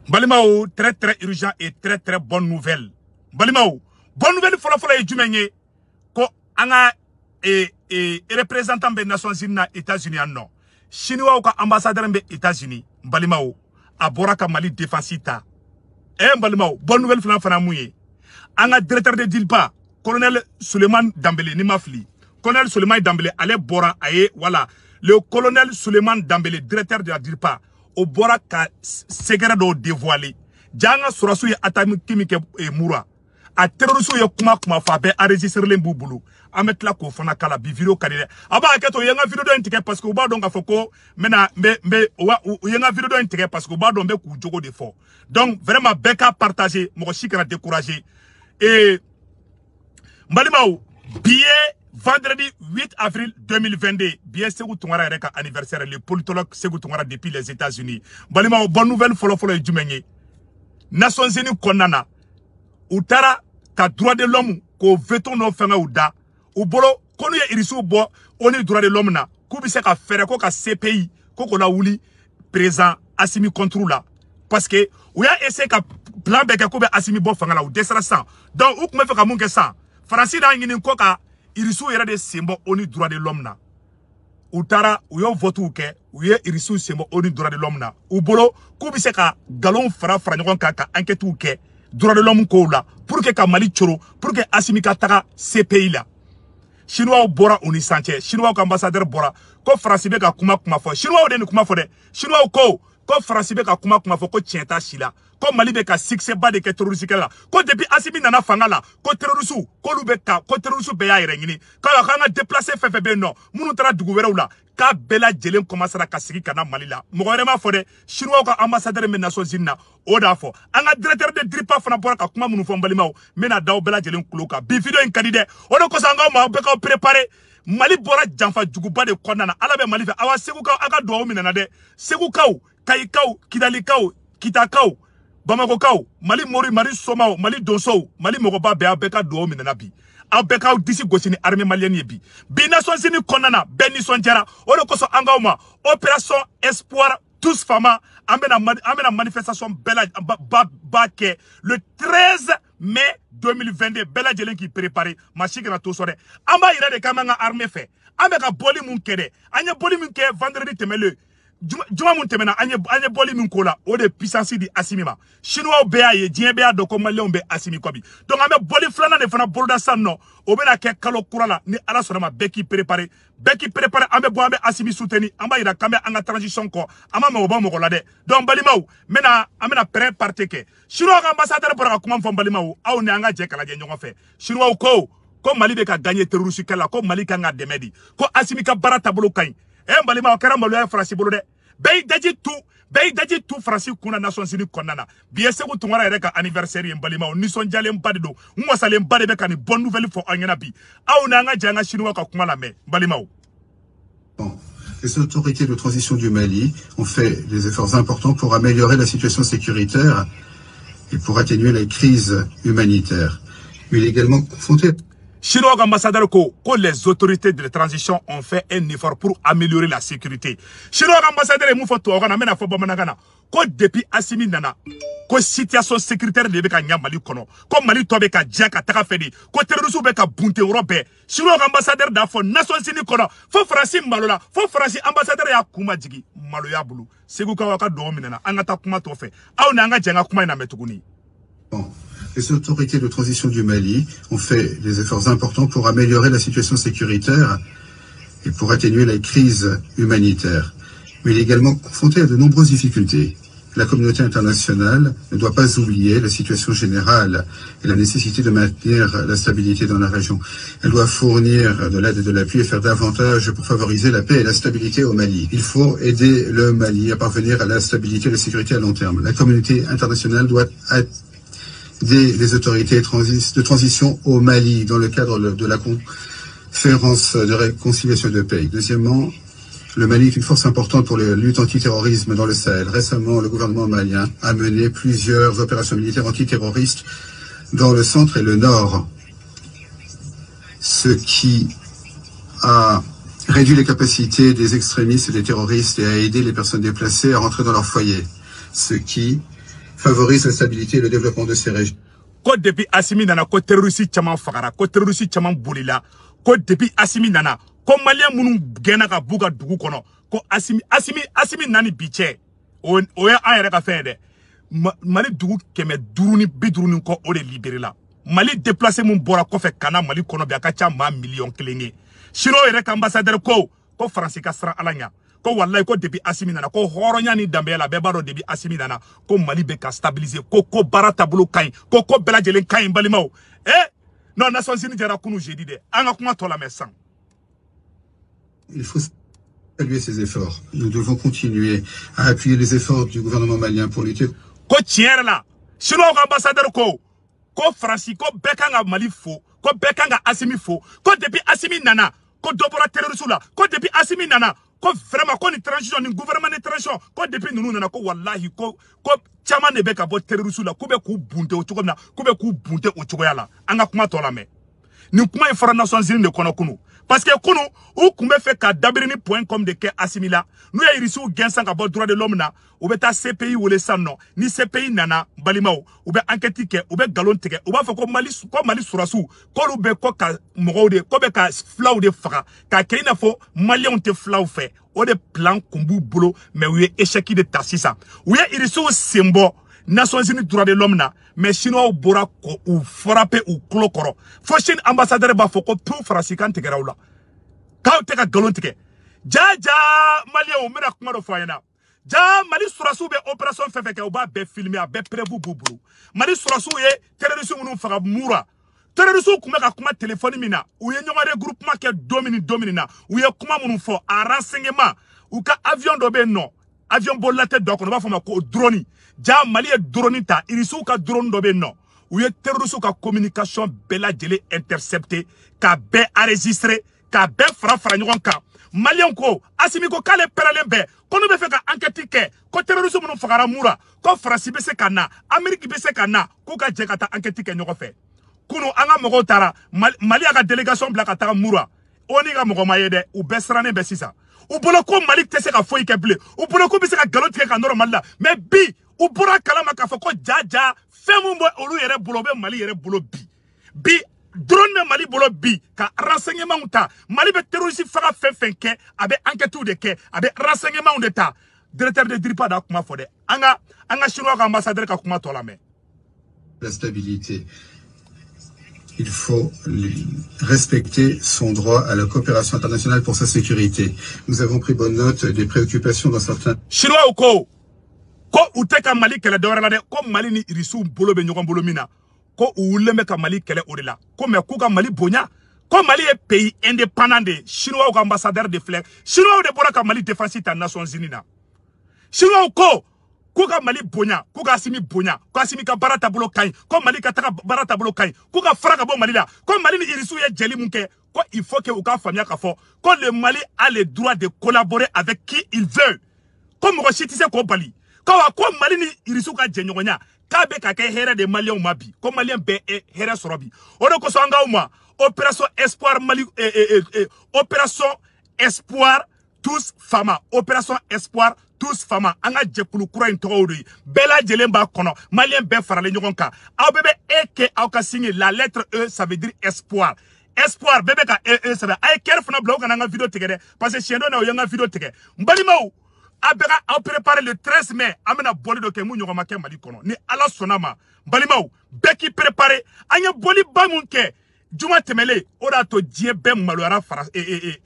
Balimao, très très urgent et très très bonne nouvelle. Balimao, bonne nouvelle fola et jumenye ko anga représentant des Nations Unies na États-Unis non. Chinois ou ambassadeur des États-Unis. Balimao, a boraka Mali défensita. Balimao, bonne nouvelle fana mouye. Anga directeur de DILPA, colonel Suleiman Dambélé Nimafli. Colonel Suleiman Dambélé allait bora aye voilà. Le colonel Suleiman Dambélé, directeur de la DILPA, au bora ka secret do dévoilé. Janga surasu ya atami kimike mura. A terrorisu ya kuma fabe enregistrer l'embouboulou. Amet la ko fana kala bi video kanile. Aba aketo yenga video do intike parce que uba donga foko mena yenga video do intike parce que uba dombe ku jogo de fort. Donc vraiment beka partager, mo chikara décourager. Et Mbalimao billet vendredi 8 avril 2022, bien Segou Tungara Reka anniversaire, le politologue Segou Tungara depuis les États-Unis. Balimao, bonne nouvelle, follow et Jumenye. Nations Unies Konana, Outara, ka droit de l'homme, ko veto no fenga ouda, ou bolo, konou ye irisu bo, on est droit de l'homme na, koubise ka fere, ko ka CPI, ko la ouli, présent, Assimi contrôle là. Parce que, ou ya essayé ka plan beke koube Assimi bo fenga la ou desra sang. Donc, ou koume fe ka mounke sang. Francis da ngini koka, irisu yera de sembo oni droit de l'homme na. Utara uyo votu uke uye irisu sembo oni droit de l'homme na. Ubolo kubise ka galon fara nyon ka enquête uke droit de l'homme ko la pour que ka Mali choro pour que Assimi ka taka CPI la. Chinois bora oni sanche, Chinois ambassadeur bora ko France be ka kuma fo. Chinois de ni kuma fo de. Chinois ko France be ka kuma fo ko tienta shila. Ko Mali be ka succès ba de ke terroriste la. Ko depuis Assimi nana fanga la, ko terroriste ko lubeka, ko terroriste be ya yerengini. Ka nga déplacer FFB non. Munu tara dugu wera ula. Ka bela jelen commencera ka sigi kana Mali la. Mo vraiment fo de Chinois ka ambassadeur des Nations Unies na oda fo. Anga directeur de DILPA fana bora ka kuma munu fo Mbalimao. Mena daw bela jelen kuloka. Bi video en kandide. Ono ko sanga ma be ka préparer Mali bora janfa juguba de kondana. Ala be Mali fe awa Segou ka aga do minana de. Segou kaw, Kayikaw, Kidali kaw, Kitakaw. Bamako kaw, Mali mori, Mali somao, Mali donsou, Mali mogoba bea beka do minana bi. A beka disi gosini armée malienne bi. Bi Nations Unies konana, Beni Sonjara, ono koso angauma, opération espoir tous fama, amena manifestation bella baké le 13 mai 2022, bella jelen qui préparé, machigana to sore. Amba ira de kamanga armée fait. Ambeka boli mun kede, anya boli mun ke vendredi temele. Juma mun temena anye boli mun kola o de puissance di Assimi ma Chinois be aye dien be ado ko Malien be Assimi ko bi donc ame boli flana de fana borda sanno o be na ke kalo kurala ni ala sona ma beki préparer ame bo ame Assimi soutenu amba ira kambe anga transition ko ama me oba mo ko la de donc Balimao mena amena pré parti ke Chinois ambassadeur pour ka kuma fo Balimao aw ne anga je kala je nyongo fe Chinois ko Mali be ka gagner terroriste kala ko Mali ka nga demedi ko Assimi ka barata bolo kain Balimao kera malo ya France bolo de Bey daji tout Francis kuna Nations Unies konana. Bien Segou Tungara reka anniversaire Mbalimao nison jalen badido. Mwasalen badebe kani bonne nouvelle for angena bi. Aou na nga janga Chinois ka kuma la me. Mbalimao. Bon. Les autorités de transition du Mali ont fait des efforts importants pour améliorer la situation sécuritaire et pour atténuer la crise humanitaire. Il est également confronté. Chinois ambassadeur ko les autorités de transition ont fait un effort pour améliorer la sécurité. Chinois ambassadeur et moufo to na mena fo bamanagana ko depuis Assimi nana ko situation sécuritaire de beka Mali kono ko Mali to beka jaka taka fedi ko terrorisme beka bunte Europe. Chinois ambassadeur da fo Nations Unies kono fo Francis malola fo Francis ambassadeur ya kuma jigi malo ya bulu Segou ka waka do minana anga ta kuma to fe aw na anga janga kuma ina metuguni. Bon. Les autorités de transition du Mali ont fait des efforts importants pour améliorer la situation sécuritaire et pour atténuer la crise humanitaire. Mais il est également confronté à de nombreuses difficultés. La communauté internationale ne doit pas oublier la situation générale et la nécessité de maintenir la stabilité dans la région. Elle doit fournir de l'aide et de l'appui et faire davantage pour favoriser la paix et la stabilité au Mali. Il faut aider le Mali à parvenir à la stabilité et la sécurité à long terme. La communauté internationale doit les autorités de transition au Mali dans le cadre de la conférence de réconciliation de paix. Deuxièmement, le Mali est une force importante pour la lutte antiterrorisme dans le Sahel. Récemment, le gouvernement malien a mené plusieurs opérations militaires antiterroristes dans le centre et le nord, ce qui a réduit les capacités des extrémistes et des terroristes et a aidé les personnes déplacées à rentrer dans leur foyer, ce qui favorise la stabilité et le développement de ces régions. Ko depuis Assimi nana ko terroriste chaman fagara ko terroriste chaman bolila ko depuis Assimi nana ko malien munu gena ka buga dugu kono ko Assimi nani biche o ya an yɛrɛ ka fɛn de Mali dugu kɛmɛ duruni biduruni ko o de libéré la Mali déplacé mun bɔra kɔfɛ kana Mali kɔnɔ bi a ka ca maa million kelen ye Chino yɛrɛ ka ambassadeur ko France ka siran ala ɲa ko wallahi ko depuis Assimi nana ko hɔrɔnya ni danbe la bɛɛ b'a dɔn depuis Assimi nana ko Mali bɛ ka stabiliser ko baara taabolo ka ɲi ko bɛɛ lajɛlen ka ɲi balimaw non Nations Unies jɛra kunu jeudi dɛ an ka kuma tɔ lamɛn san. Il faut saluer ces efforts. Nous devons continuer à appuyer les efforts du gouvernement malien pour lutter. Ko tiɲɛ yɛrɛ la Chinois ka ambassadeur ko France ko bɛɛ kan ka Mali fo ko bɛɛ kan ka Assimi fo ko depuis Assimi nana ko dɔ bɔra terroriste la ko depuis Assimi nana ko vraiment ko ni transition ni gouvernement ni transition ko depuis nunu nana ko wallahi ko caman de bɛ ka bɔ terroriste la ko bɛ k'u bunte o cogo min na ko bɛ k'u bunte o cogoya la an ka kuma tɔ lamɛn ni kuma in fɔra Nations Unies de kɔnɔ kunu parce que kunu u kun bɛ fɛ ka dabiri ni point com de kɛ Assimi la n'u ye irisiw gɛnsan ka bɔ droit de l'homme na u bɛ taa CPI wele san nɔ ni CPI nana balimaw u bɛ enquête kɛ u bɛ galon tigɛ u b'a fɔ ko Mali surasiw k'olu bɛ ko ka mɔgɔw de ko bɛ ka filaw de faga k'a kɛ i n'a fɔ maliyɛnw tɛ filaw fɛ o de plan kun b'u bolo mais u ye échec de ta sisan u ye irisiw sen bɔ Nations Unies droit de l'homme na mais Chinois bɔra ko u frappé u kulo kɔrɔ fo Chine ambassadeur b'a fɔ ko tout France kan tigɛra u la k'aw tɛ ka galon tigɛ jaja maliyɛnw n bɛna kuma dɔ fɔ a ɲɛna ja Mali surasiw bɛ opération fɛn fɛn kɛ u b'a bɛɛ filmer a bɛɛ preuve b'u bolo Mali surasiw ye terroriste minnu faga Mura terroriste kun bɛ ka kuma téléphone min na u ye ɲɔgɔn regroupement kɛ don min na u ye kuma minnu fɔ a renseignement u ka avion dɔ bɛ yen nɔ avion bolila tɛ dɔ kɔnɔ u b'a fɔ ma ko drone ja Mali ye drone ta irisiw ka drone dɔ bɛ yen nɔ u ye terroriste ka communication bɛɛ lajɛlen intercepté ka bɛɛ enregistré ka bɛɛ fara ɲɔgɔn kan Malien ko Assimi ko k'ale pɛrɛlen bɛɛ ko n'u bɛ fɛ ka enquête kɛ ko terroriste minnu fagara Mura ko France bɛ se ka na Amérique bɛ se ka na k'u ka jɛ ka taa enquête kɛ ɲɔgɔn fɛ kunu an ka mɔgɔw taara Mali y'a ka délégation bila ka taga Mura o ni ka mɔgɔ ma ye dɛ u bɛɛ sirannen bɛ sisan u bolo ko Mali tɛ se ka foyi kɛ bilen u bolo ko bɛ se ka galon tigɛ ka nɔrɔ Mali la mais bi u bɔra kalama k'a fɔ ko jaja fɛn mun bɛ olu yɛrɛ bolo o bɛ Mali yɛrɛ bolo bi drone bɛ Mali bolo bi ka renseignement ta Mali bɛ terroriste faga fɛn fɛn kɛ a bɛ enquête de kɛ a bɛ renseignement de ta directeur de DIRPA da kuma fɔ dɛ an ka Chinois ka ambassadeur ka kuma tɔ lamɛn. La stabilité. Il faut respecter son droit à la coopération internationale pour sa sécurité. Nous avons pris bonne note des préoccupations dans certains... Chinois ko u tɛ ka Mali kɛlɛ dɔwɛrɛ la dɛ ko Mali ni irisiw bolo bɛ ɲɔgɔn bolo min na ko u wulilen bɛ ka Mali kɛlɛ o de la ko mais k'u ka Mali bonya ko Mali ye pays indépendant de Chinois ka ambassadeur de filɛ Chinois de bɔra ka Mali défense ta Nations Unies na Chinois ko k'u ka Mali bonya k'u ka Assimi bonya ko Assimi ka baara taabolo ka ɲi ko Mali ka taga baara taabolo ka ɲi k'u ka fara ka bɔ Mali la ko Mali ni irisiw ye jɛli mun kɛ ko il faut que u ka faamuya k'a fɔ ko le Mali a le droit de collaborer avec qui il veut ko mɔgɔ si tɛ se k'o bali ko Mali ni irisiw ka jɛɲɔgɔnya k'a bɛ ka kɛ hɛrɛ de maliyɛnw ma bi ko maliyɛn bɛɛ hɛrɛ sɔrɔ bi o de kosɔn an k'aw ma opération espoir Mali opération espoir tous fama opération espoir tous fama an ka jɛkulu kura in tɔgɔw de ye bɛɛ lajɛlen b'a kɔnɔ maliyɛn bɛɛ faralen ɲɔgɔn kan aw bɛɛ bɛ kɛ aw ka signe la lettre E ça veut dire espoir espoir bɛɛ bɛ ka sɛbɛn a ye kɛri fana bila u kana an ka vidéo tigɛ dɛ parce que siɲɛ dɔ na u ye an ka vidéo tigɛ n balimaw a bɛ ka aw préparer le 13 mai an bɛna bɔli dɔ kɛ mun ɲɔgɔn ma kɛ Mali kɔnɔ ni Ala sɔnna ma balimaw bɛɛ k'i préparer an ye bɔliba mun kɛ juma tɛmɛlen o de y'a to diɲɛ bɛɛ maloyara fara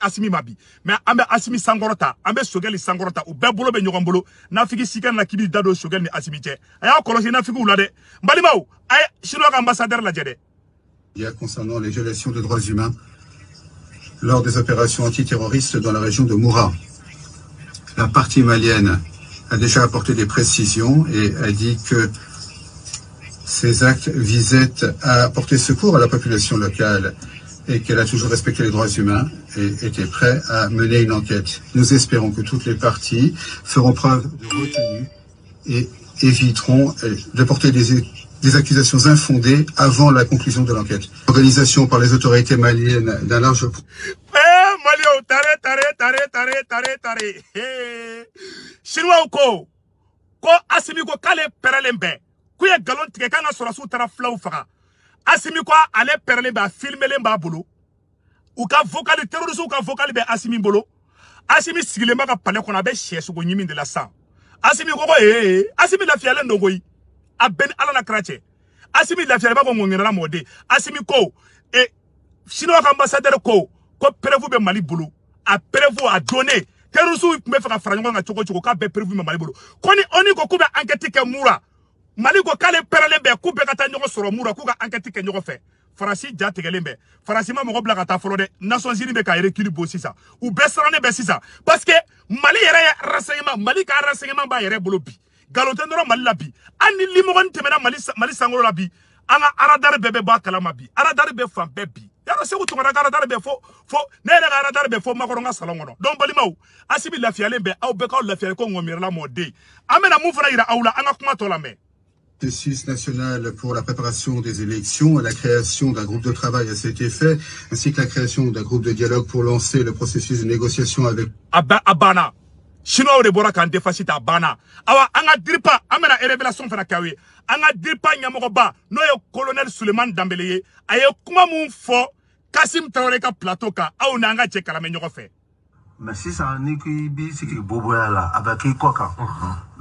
Assimi ma bi mais an bɛ Assimi sankɔrɔta an bɛ Sogɛli sankɔrɔta u bɛɛ bolo bɛ ɲɔgɔn bolo nafiki si kana na k'i b'i da don Sogɛli ni Assimi cɛ a y'a kɔlɔsi nafikiw la dɛ balimaw a ye Chinois ka ambassadeur lajɛ dɛ. Il y a concernant les violations des droits humains lors des opérations antiterroristes dans la région de Moura. La partie malienne a déjà apporté des précisions et a dit que ces actes visaient à apporter secours à la population locale et qu'elle a toujours respecté les droits humains et était prête à mener une enquête. Nous espérons que toutes les parties feront preuve de retenue et éviteront de porter des accusations infondées avant la conclusion de l'enquête. L'organisation par les autorités maliennes d'un large... Chinois ko Assimi ko k'ale pɛrɛlen bɛɛ kuye galon tige kanga sorasu tara flaw faga Asimi quoi ale perle ba filmer le ba bolo ou ka vocal terroriste ou ka vocal be Asimi bolo Asimi sigile ma ka pale qu'on avait cherché ko nyimi de la sang Asimi ko Asimi la fiale ndogoyi a ben ala na krache Asimi la fiale ba ko ngena mode Asimi ko et chinois ambassadeur ko prévu be Mali bolo a prévu a donné terroriste me fa fra nga choko ka be prévu me Mali bolo koni oni ko be enquête ke mura Mali ko kale perle be ku be kata nyoko soro mura ku ka enquête ke nyoko fe Farasi ja tegelembe Farasi ma mo bla kata folo de Nations Unies be ka recul bo sisa ou be srane be sisa parce que Mali yere renseignement Mali ka renseignement ba yere bolo bi galote ndoro Mali la bi ani limogon temena Mali sangolo la bi anga aradar bebe ba kalama bi aradar be fam be bi yaro se utu ngara aradar be fo ne re aradar be fo makoronga salongono donc balimaw Asimi la fiale be aw be ka la fiale ko ngomir la mode amena mu fara ira awla anga kuma to la me Processus national pour la préparation des élections, la création d'un groupe de travail à cet effet, ainsi que la création d'un groupe de dialogue pour lancer le processus de négociation avec... Abana. Chinois de Bora Kante Fasita Abana. Awa, anga dripa, amena révélation fana kawe. Anga dripa nyamokoba, no yo colonel Suleiman Dambélé, ayo kuma moun fo, Kassim Traoré ka plateau ka, aou nanga tcheka la menyo fait. Mais si ça n'est que bi, c'est que Boboya là, avec quoi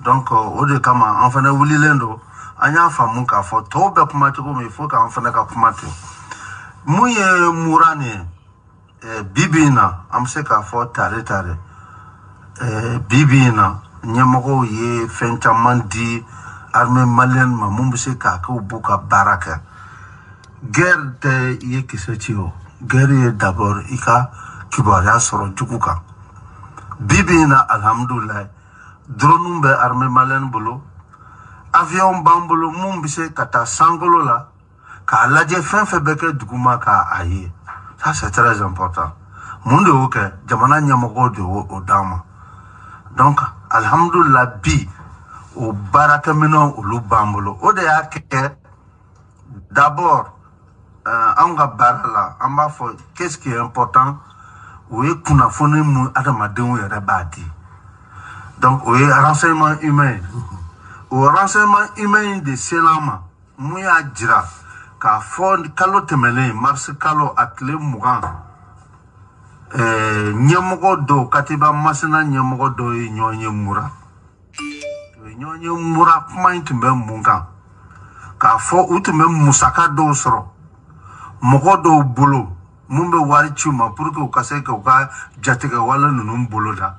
donc, au de kama, enfin, on voulait l'endo. Anya famu ka fo to be kuma to me fo ka mfana ka kuma to muye murane bibina amse ka fo tare bibina nyamoko ye fentamandi armée malienne ma mumbse ka ko buka baraka guerre de ye kisotio guerre d'abord ika kibara soro jukuka bibina alhamdulillah dronumbe armée malienne bolo avion bambolo mumbise kata sangolo la ka laje fin febeke duguma ka aye ça c'est très important monde oke jamana nyamoko de o dama donc alhamdulillah bi o baraka meno o lu bambolo o de yake d'abord anga barala amba fo qu'est-ce qui est important oui kuna foni mu adama denwo yere badi donc oui renseignement humain au renseignement humain de Selama, Mouya Djira, ka fond kalo temele, mars kalo atle mougan. Nyemogo do, katiba masena nyemogo do nyonye mura. Nyonye mura kumain tumbe mougan. Ka fo utume musaka do soro. Mogo do bolo, mumbe wari chuma, pour que ukase ke uka jateke wala nunum bolo da.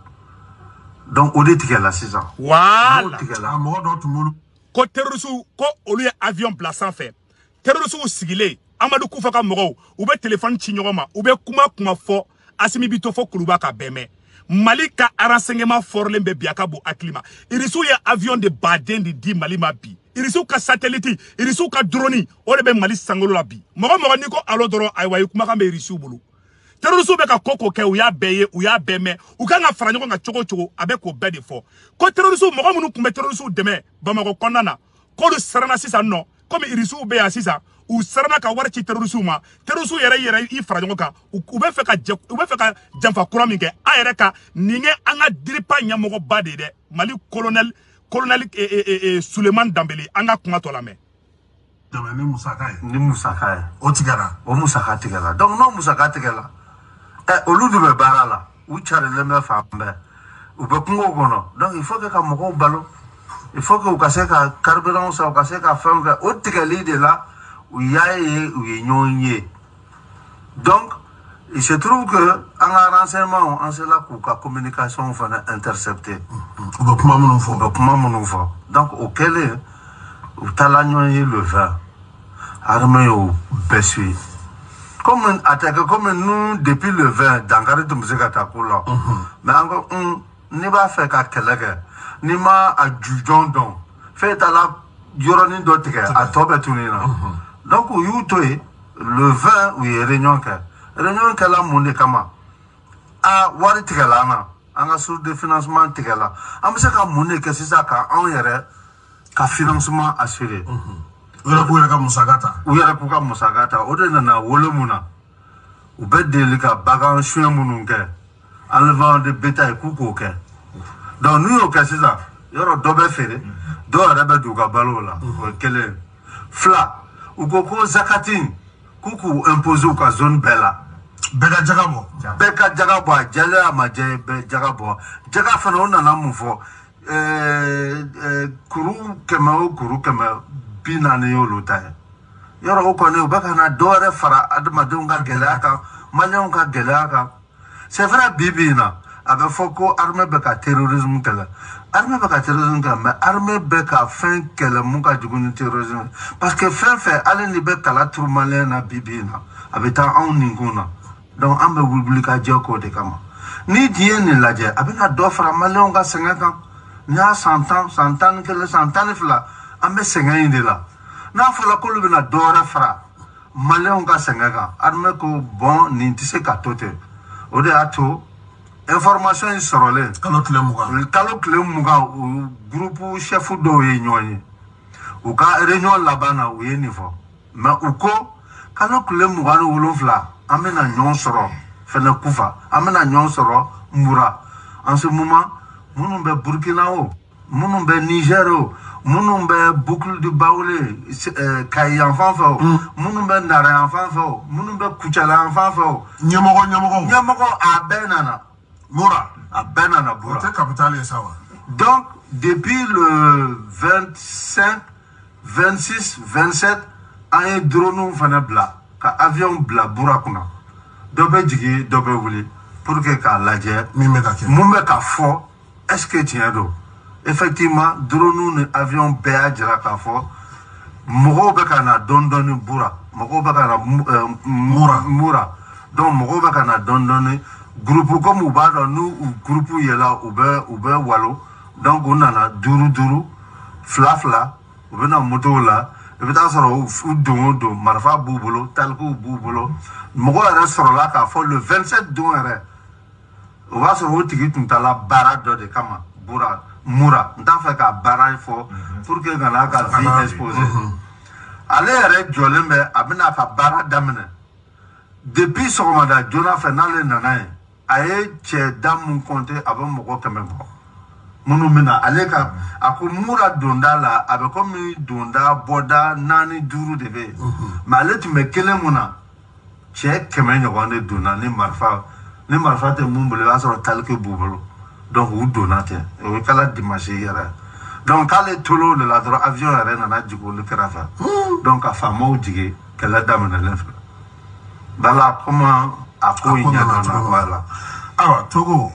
Donc, on est là, c'est ça. Voilà. Ko terroriste ko olu ye avion plaçant fait. Terroriste sigile Amadou Koufaka moro ou be téléphone chignoma ou be kuma fo Asimi bito fo kuluba ka beme. Mali ka renseignement forle be biaka bo aklima. Irisu ye avion de Baden di Mali mabi. Irisu ka satellite, irisu ka drone o le be Mali sangolo la bi. Moro niko alo doro aywa kuma ka be irisu bulu. Terroriste be ka koko ke ou ya beye ou ya beme ou ka nga franyo nga chogo avec ko be de fo ko terroriste mo munu kumbe terroriste deme Bamako konnana ko lu sarana sisa no comme irisu be ya sisa ou sarana ka warchi terroriste ma terroriste yere I franyo ka ou be fe ka jamfa kuraminge a yere ka ninge anga diripa nyamoko bade de Mali colonel Suleiman Dambélé anga kuma to la me ni Musaka o tigara o Musaka tigara donc non Musaka tigara olu de barala ou chare le me fambe ou be kungo gono donc il faut que ka moko balo il faut que ukase ka carburant ça ukase ka femme o tigali de là où yaye ou nyonye donc il se trouve que en renseignement en cela que la communication fana intercepté ou be kuma mon fo donc auquel ou talagnoyer le vin armé au bessuie comme attaque comme nous depuis le 20 dans carré de musique attaquola mais encore ne va faire qu'à quelqu'un ni ma adjudant donc fait à la yoroni d'autre à tobe tunina donc où you toy le 20 oui réunion que la monde kama a wari tigalana anga sur de financement tigala amse ka monde que c'est ça ka en yere ka financement assuré Uyara kuka musagata ode na wolomuna ubedeli ka bagan chien mununke enlevant de bétail kuko ke donc nous au c'est ça yoro dobe fere do arabe du ka balo la kele fla u ko zakatin kuku imposer ka zone bella beka jagabo jala ma je be jagabo jaga fana on na mu fo kuru kema binane yo lota yoro ko ne baka na dore fara adama dunga gelaka malon ka gelaka c'est vrai bibina avec foko armée beka terrorisme kala armée beka terrorisme kala mais armée beka fin kala muka juguni terrorisme parce que fin allez ni beka la tourmalé na bibina avec ta on ninguna donc ambe wulbulika joko de kama ni die ni laje abena do fara malon ka senga nya 100 ans que le 100 ans fla ambe senga indi la na fala ko lu bena dora fara malon ka senga armée ko bon ni tise ka tote o de ato information sorole kalo kle muga groupe chef do ye nyonyi u ka réunion labana u ye niveau mais u ko kalo kle muga no wolofla amena nyon soro fena kufa amena nyon soro mura en ce moment munun be Burkina o munun be Niger o munun be boucle du Baoulé kay enfant fo munun be Nara enfant fo munun be Kuchala enfant fo nyamogo abenana Moura abenana bura c'est capitale ça va donc depuis le 25 26 27 ay drone fana bla ka avion bla burakuna dobe jigi dobe wuli pour que ka laje mumbe ka fo est-ce que tiens do effectivement drone ne avion ba jira ka fo mogo be kana dondoni bura mogo be kana mura donc mogo be kana dondoni groupe comme ou ba nous groupe yela ou be walo donc on a duru fla ou na moto la et puis dans ce do marfa bubolo talku bubolo mogo restaurant là ka fo le 27 douare on va se retrouver tout à la barade de kama bura mura nda fa ka barade fo pour que gana ka vie exposé aller rek jolembe abina ka barade damene depuis ce moment là Jonathan Nale nanae aye che dam compte avant mogo kamembo munu mina aleka akumura donda la abe komi donda boda nani duru debe mais tu me kele muna che kemenyo wande dona ni marfa te mumbele va sur talke bubolo donc ou donate e kala dimanche yara donc kale tolo de la droit avion yara na djiko le karafa donc a famo djige kala dame na lefra bala comment akoyi nyana wala awa Togo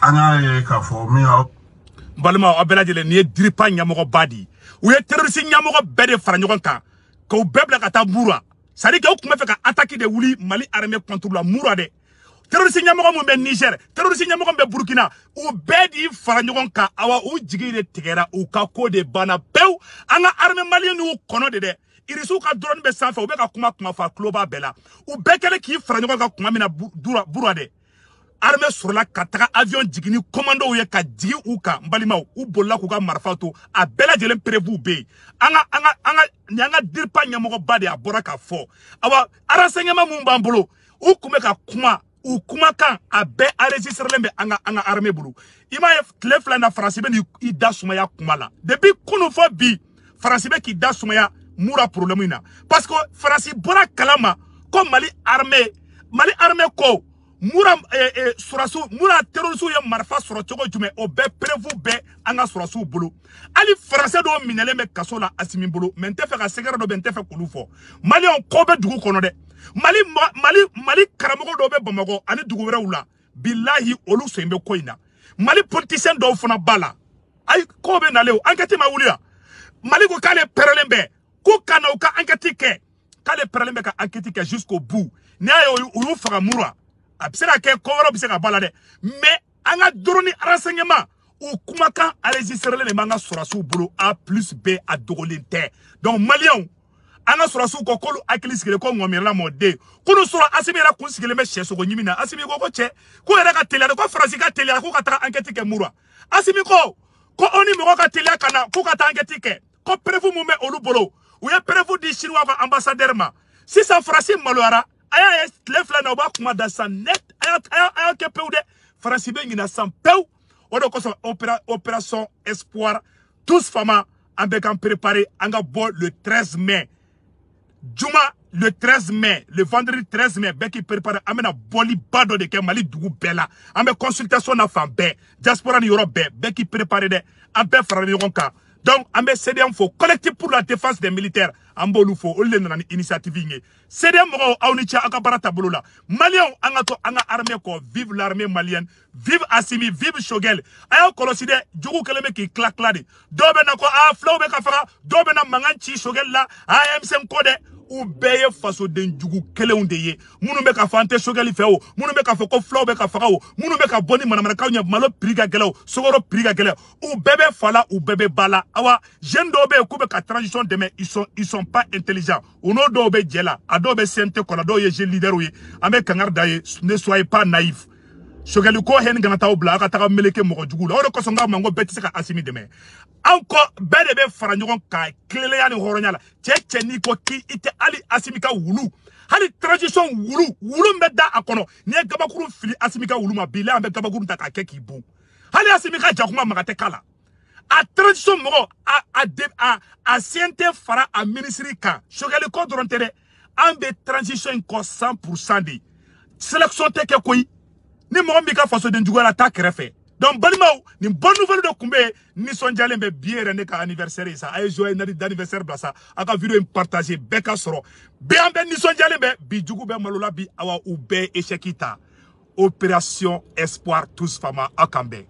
anya ka fo mi balma abelajele ni diripa nyamogo badi ou ye terroriste nyamogo bede fara nyogon kan ko bebla kata mura sadi ke okuma fe ka attaquer de wuli Mali armée contre la mura de terroriste nyamogo mo be Niger terroriste nyamogo be Burkina ou bedi fara nyogon kan awa ou jigi de tigera ou ka ko de bana pew anga armée malien ou kono de irisu ka drone be sanfɛ ou be ka kuma fa kloba bela ou be kele ki fara nyogon ka kuma mina bura de armée sur la kataka avion jigini commando ye ka jigi u ka mbalima u bolla ku ka marfato a bela jelen prevu be anga dirpa nyamogo bade a bora ka fo awa renseignement mun bambolo u kume ka kuma u kuma kan a be enregistrer lembe anga armée bulu ima ye tle flana France be ni ida sumaya kuma la depuis kunu fo bi France be ki da sumaya mura problème ina parce que France bora kalama comme Mali armée ko mura surasu mura terrorisu ya marfa soro chogo jume o be prevu be anga surasu bulu ali français do minele me kasola asimi bulu mente fe ka segara do bente fe kulufo Mali on ko be dugu kono de Mali karamogo do be Bamako ani dugu wera wula billahi olu sembe koina Mali politicien do fona bala ay ko be naleo enquête ma wulia Mali ko kale perelembe ko kana o ka enquête ke kale perelembe ka enquête ke jusqu'au bout ne ayo ulu faga mura absera ke kowro biseka balade mais anga drone renseignement ou kumaka enregistrer les manga surasu bulu A plus B a dogolinte donc malien anga surasu ko kolu akilisikele ko ngomirla mode kunu sura asimira kunsikele me cheso ko nyimina asimi ko che ko era ka tele ko France ka tele ko ka ta enquête ke mura asimi ko oni mo ka tele kana ko ka ta enquête ke ko prevu mu me olubolo ou ya prevu di chinois ko ambassadeur ma si ça France malwara aya le flana ba kuma da san net aya ke peude France be ngina san peu Odo koso opération espoir tous fama en bécan préparé en le 13 mai. Juma le 13 mai, le vendredi 13 mai, Beki prépare amena boli bado de ke Mali dugu bela. Ambe consultation na fan be, diaspora ni Europe be, Beki prépare de ambe frère ronka. Donc ambe CDM fo collectif pour la défense des militaires. Ambo lu fo ole na initiative nge. CDM mo awnicha akabara tabolo la. Malien angato anga armée ko vive l'armée malienne, vive Assimi, vive Choguel. Ayo koloside jugu keleme ki claklade. Dobe na ko a flow be ka fara, dobe na manganchi Choguel la, AMC kode ou beye faso den jugu keleun de ye munu be ka fante Choguel fe o munu be ka fo ko flow be ka fara o munu be ka boni manamana ka nya malo priga gelo sogoro priga gelo ou bébé fala ou bébé bala awa jeune do be ku be ka transition demain ils sont pas intelligents ono do be jela ado be sente ko la do ye je leader ye ame kangar daye ne soyez pas naïf Choguel ko hen ngana taw bla ka ta meleke mo jugu la o ko songa mango beti ka Assimi demain encore bébé faranjon ka klele ya ni horonyala cheche ni ko ki ite ali Assimi ka wulu hali transition wulu mbeda akono ni gabakuru fili Assimi ka wulu ma bile ambe gabakuru ta ka keki bu hali Assimi ka jakuma magate kala a transition mo a siente fara a ministry ka Choguel ko dorontere ambe transition ko 100% di sélection te ke koyi ni mo mbika faso den jugala ta krefe. Donc Balimao, ni bonne nouvelle de Koumbe, ni son dialé mais bien rené ka anniversaire ça. Aye joyeux d'anniversaire blasa. Aka vidéo partager beka soro. Bien ben ni son dialé mais bi djugu be malola bi awa ou be échekita. Opération Espoir tous fama akambe.